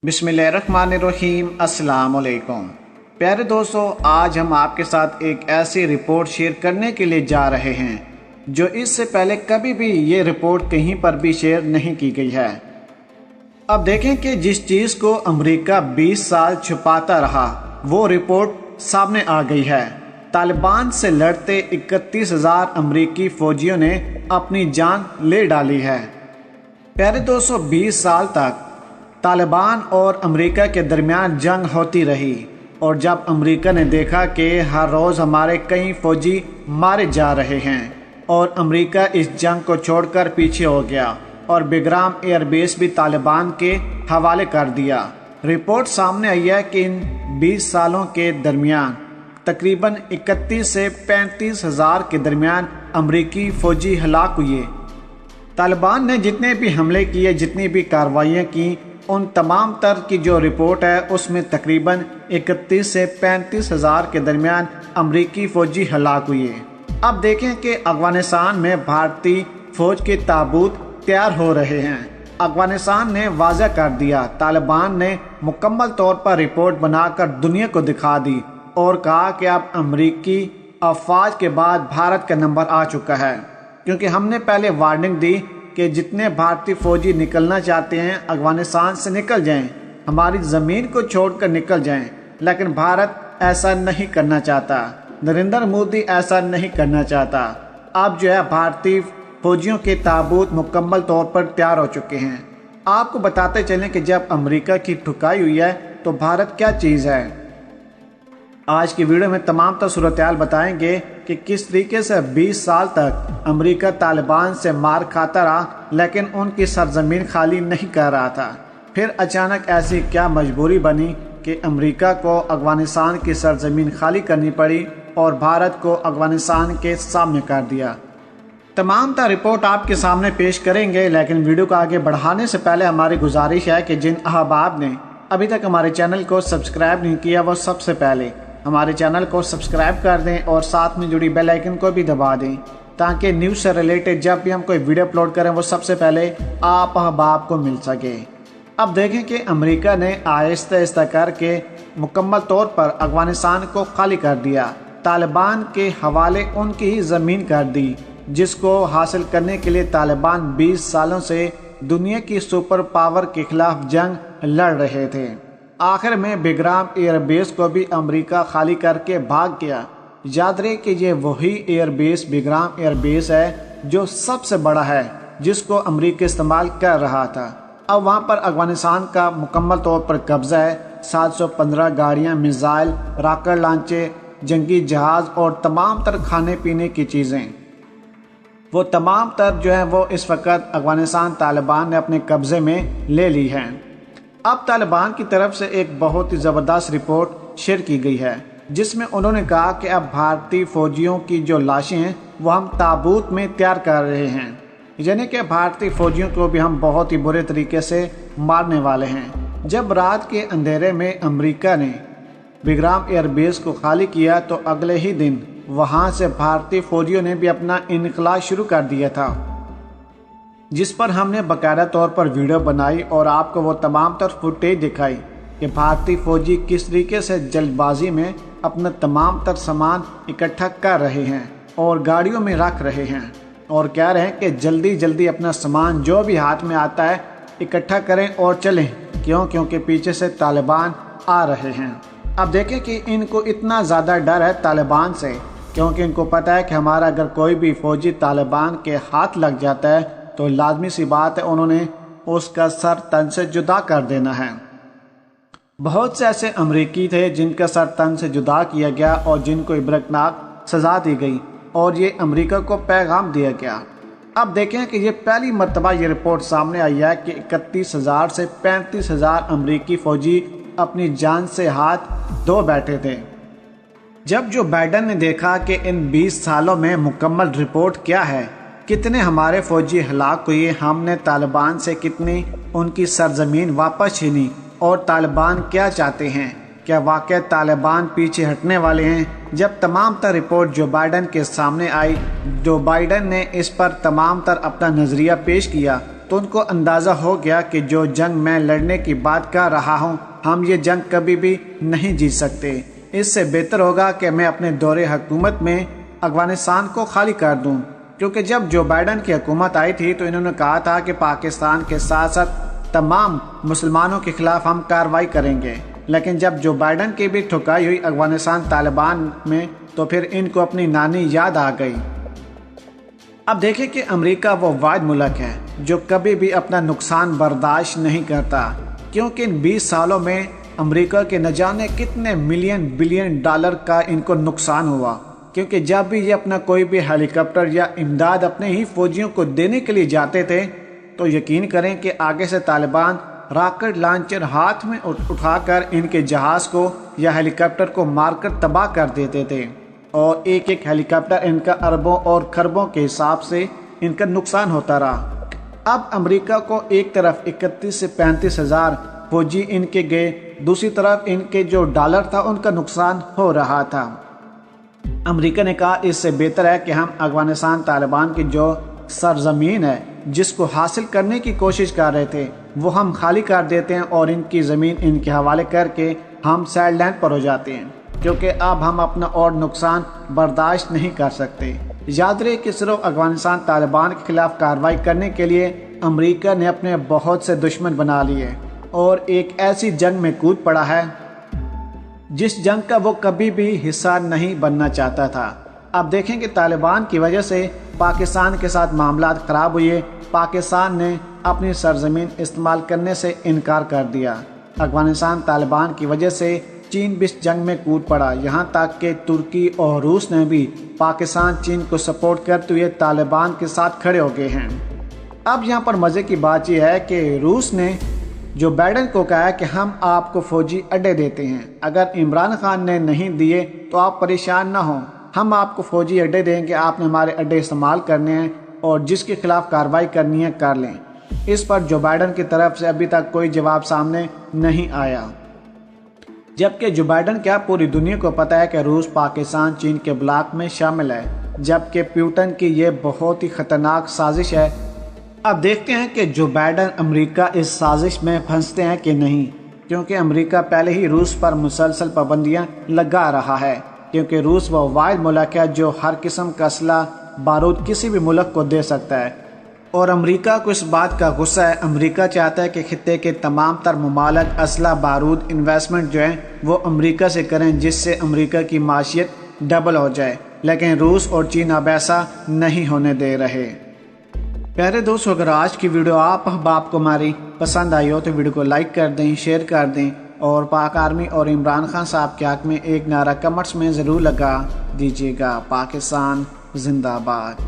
बिस्मिल्लाहिर्रहमानिर्रहीम। अस्सलाम वालेकुम। प्यारे दोस्तों, आज हम आपके साथ एक ऐसी रिपोर्ट शेयर करने के लिए जा रहे हैं जो इससे पहले कभी भी ये रिपोर्ट कहीं पर भी शेयर नहीं की गई है। अब देखें कि जिस चीज़ को अमेरिका 20 साल छुपाता रहा वो रिपोर्ट सामने आ गई है। तालिबान से लड़ते 31,000 अमेरिकी फौजियों ने अपनी जान ले डाली है। प्यारे दोस्तों, 20 साल तक तालिबान और अमेरिका के दरमियान जंग होती रही, और जब अमेरिका ने देखा कि हर रोज़ हमारे कई फौजी मारे जा रहे हैं और अमेरिका इस जंग को छोड़कर पीछे हो गया और बेग्राम एयरबेस भी तालिबान के हवाले कर दिया। रिपोर्ट सामने आई है कि इन 20 सालों के दरमियान तकरीबन 31 से 35 हज़ार के दरमियान अमेरिकी फ़ौजी हलाक हुए। तालिबान ने जितने भी हमले किए, जितनी भी कार्रवाइयाँ की, उन तमाम तर की जो रिपोर्ट है उसमें तकरीबन 31 से 35 हज़ार के दरमियान अमेरिकी फ़ौजी हलाक हुए। अब देखें कि अफगानिस्तान में भारतीय फ़ौज के ताबूत तैयार हो रहे हैं। अफगानिस्तान ने वाज़ा कर दिया, तालिबान ने मुकम्मल तौर पर रिपोर्ट बनाकर दुनिया को दिखा दी और कहा कि अब अमेरिकी अफवाज के बाद भारत का नंबर आ चुका है, क्योंकि हमने पहले वार्निंग दी कि जितने भारतीय फौजी निकलना चाहते हैं अफगानिस्तान से निकल जाएं, हमारी ज़मीन को छोड़कर निकल जाएं, लेकिन भारत ऐसा नहीं करना चाहता। नरेंद्र मोदी ऐसा नहीं करना चाहता। अब जो है भारतीय फौजियों के ताबूत मुकम्मल तौर पर तैयार हो चुके हैं। आपको बताते चलें कि जब अमेरिका की ठुकाई हुई है तो भारत क्या चीज़ है। आज की वीडियो में तमाम सूरत-ए-हाल बताएंगे कि किस तरीके से 20 साल तक अमेरिका तालिबान से मार खाता रहा, लेकिन उनकी सरजमीन खाली नहीं कर रहा था। फिर अचानक ऐसी क्या मजबूरी बनी कि अमेरिका को अफगानिस्तान की सरजमीन खाली करनी पड़ी और भारत को अफगानिस्तान के सामने कर दिया। तमाम रिपोर्ट आपके सामने पेश करेंगे, लेकिन वीडियो को आगे बढ़ाने से पहले हमारी गुजारिश है कि जिन अहबाब ने अभी तक हमारे चैनल को सब्सक्राइब नहीं किया वो सबसे पहले हमारे चैनल को सब्सक्राइब कर दें और साथ में जुड़ी बेल आइकन को भी दबा दें, ताकि न्यूज़ से रिलेटेड जब भी हम कोई वीडियो अपलोड करें वो सबसे पहले आप अहबाब को मिल सके। अब देखें कि अमेरिका ने आहिस्ता आहिस्ता करके मुकम्मल तौर पर अफगानिस्तान को खाली कर दिया, तालिबान के हवाले उनकी ही ज़मीन कर दी, जिसको हासिल करने के लिए तालिबान 20 सालों से दुनिया की सुपर पावर के खिलाफ जंग लड़ रहे थे। आखिर में बेग्राम एयरबेस को भी अमेरिका खाली करके भाग गया। याद रहे कि ये वही एयरबेस बेग्राम एयरबेस है जो सबसे बड़ा है, जिसको अमेरिका इस्तेमाल कर रहा था। अब वहाँ पर अफगानिस्तान का मुकम्मल तौर पर कब्जा है। 715 गाड़ियाँ, मिसाइल, रॉकेट लॉन्चर, जंगी जहाज़ और तमाम तर खाने पीने की चीज़ें, वो तमाम तर जो है वो इस वक्त अफगानिस्तान तालिबान ने अपने कब्ज़े में ले ली हैं। अब तालिबान की तरफ से एक बहुत ही ज़बरदस्त रिपोर्ट शेयर की गई है, जिसमें उन्होंने कहा कि अब भारतीय फौजियों की जो लाशें हैं वो हम ताबूत में तैयार कर रहे हैं, यानी कि भारतीय फौजियों को भी हम बहुत ही बुरे तरीके से मारने वाले हैं। जब रात के अंधेरे में अमेरिका ने बेग्राम एयरबेस को खाली किया तो अगले ही दिन वहाँ से भारतीय फौजियों ने भी अपना इनकलाब शुरू कर दिया था, जिस पर हमने बाकायदा तौर पर वीडियो बनाई और आपको वो तमाम तर फुटेज दिखाई कि भारतीय फौजी किस तरीके से जल्दबाजी में अपना तमाम तर सामान इकट्ठा कर रहे हैं और गाड़ियों में रख रहे हैं और कह रहे हैं कि जल्दी जल्दी अपना सामान जो भी हाथ में आता है इकट्ठा करें और चलें, क्योंकि पीछे से तालिबान आ रहे हैं। अब देखें कि इनको इतना ज़्यादा डर है तालिबान से, क्योंकि इनको पता है कि हमारा अगर कोई भी फौजी तालिबान के हाथ लग जाता है तो लाजमी सी बात है उन्होंने उसका सर तन से जुदा कर देना है। बहुत से ऐसे अमरीकी थे जिनका सर तन से जुदा किया गया और जिनको इबरतनाक सज़ा दी गई और ये अमेरिका को पैगाम दिया गया। अब देखें कि ये पहली मरतबा ये रिपोर्ट सामने आई है कि 31,000 से 35,000 अमरीकी फ़ौजी अपनी जान से हाथ धो बैठे थे। जब जो बाइडन ने देखा कि इन 20 सालों में मुकम्मल रिपोर्ट क्या है, कितने हमारे फौजी हलाक हुए, हमने तालिबान से कितनी उनकी सरजमीन वापस छीनी और तालिबान क्या चाहते हैं, क्या वाकई तालिबान पीछे हटने वाले हैं। जब तमाम तर रिपोर्ट जो बाइडन के सामने आई, जो बाइडन ने इस पर तमाम तर अपना नज़रिया पेश किया تو ان کو اندازہ ہو گیا کہ جو جنگ میں لڑنے کی بات کر رہا ہوں ہم یہ جنگ کبھی بھی نہیں جیت سکتے۔ اس سے بہتر ہوگا کہ میں اپنے دور حکومت میں افغانستان کو خالی کر دوں، کیونکہ جب جو بائیڈن کی حکومت آئی تھی تو انہوں نے کہا تھا کہ پاکستان کے ساتھ ساتھ تمام مسلمانوں کے خلاف ہم کارروائی کریں گے، لیکن جب جو بائیڈن کی بھی ٹھکائی ہوئی افغانستان طالبان میں تو پھر ان کو اپنی نانی یاد آ گئی۔ اب دیکھیں کہ امریکہ وہ واحد ملک ہے جو کبھی بھی اپنا نقصان برداشت نہیں کرتا، کیونکہ ان 20 سالوں میں امریکہ کے نہ جانے کتنے ملین بلین ڈالر کا ان کو نقصان ہوا، کیونکہ جب بھی یہ اپنا کوئی بھی ہیلی کاپٹر یا امداد اپنے ہی فوجیوں کو دینے کے لیے جاتے تھے تو یقین کریں کہ آگے سے طالبان راکٹ لانچر ہاتھ میں اٹھا کر ان کے جہاز کو یا ہیلی کاپٹر کو مار کر تباہ کر دیتے تھے، اور ایک ایک ہیلی کاپٹر ان کا اربوں اور کھربوں کے حساب سے ان کا نقصان ہوتا رہا۔ اب امریکہ کو ایک طرف 31 سے 35 ہزار فوجی ان کے گئے، دوسری طرف ان کے جو ڈالر تھا ان کا نقصان ہو رہا تھا۔ امریکہ نے کہا اس سے بہتر ہے کہ ہم افغانستان طالبان کی جو سرزمین ہے جس کو حاصل کرنے کی کوشش کر رہے تھے وہ ہم خالی کر دیتے ہیں اور ان کی زمین ان کے حوالے کر کے ہم سائیڈ لائن پر ہو جاتے ہیں، کیونکہ اب ہم اپنا اور نقصان برداشت نہیں کر سکتے۔ یاد رہے کہ صرف افغانستان طالبان کے خلاف کارروائی کرنے کے لیے امریکہ نے اپنے بہت سے دشمن بنا لیے اور ایک ایسی جنگ میں کود پڑا ہے جس جنگ کا وہ کبھی بھی حصہ نہیں بننا چاہتا تھا۔ اب دیکھیں کہ طالبان کی وجہ سے پاکستان کے ساتھ معاملات خراب ہوئے، پاکستان نے اپنی سرزمین استعمال کرنے سے انکار کر دیا۔ افغانستان طالبان کی وجہ سے چین بھی اس جنگ میں کود پڑا، یہاں تک کہ ترکی اور روس نے بھی پاکستان چین کو سپورٹ کرتے ہوئے طالبان کے ساتھ کھڑے ہو گئے ہیں۔ اب یہاں پر مزے کی بات یہ ہے کہ روس نے جو بائیڈن کو کہا کہ ہم آپ کو فوجی اڈے دیتے ہیں، اگر عمران خان نے نہیں دیے تو آپ پریشان نہ ہوں، ہم آپ کو فوجی اڈے دیں گے، آپ نے ہمارے اڈے استعمال کرنے ہیں اور جس کے خلاف کارروائی کرنی ہے کر لیں۔ اس پر جو بائیڈن کی طرف سے ابھی تک کوئی جواب سامنے نہیں آیا، جبکہ جو بائیڈن کیا پوری دنیا کو پتہ ہے کہ روس پاکستان چین کے بلاک میں شامل ہے، جبکہ پیوٹن کی یہ بہت ہی خطرناک سازش ہے۔ اب دیکھتے ہیں کہ جو بائیڈن امریکہ اس سازش میں پھنستے ہیں کہ نہیں، کیونکہ امریکہ پہلے ہی روس پر مسلسل پابندیاں لگا رہا ہے، کیونکہ روس وہ واحد ملک ہے جو ہر قسم کا اسلحہ بارود کسی بھی ملک کو دے سکتا ہے، اور امریکہ کو اس بات کا غصہ ہے۔ امریکہ چاہتا ہے کہ خطے کے تمام تر ممالک اسلحہ بارود انویسٹمنٹ جو ہیں وہ امریکہ سے کریں، جس سے امریکہ کی معیشت ڈبل ہو جائے، لیکن روس اور چین اب ایسا نہیں ہونے دے رہے۔ پیارے دوستو، اگر آج کی ویڈیو آپ احباب کو ہماری پسند آئی ہو تو ویڈیو کو لائک کر دیں، شیئر کر دیں، اور پاک آرمی اور عمران خان صاحب کے حق میں ایک نعرہ کمنٹس میں ضرور لگا دیجیے گا۔ پاکستان زندہ باد۔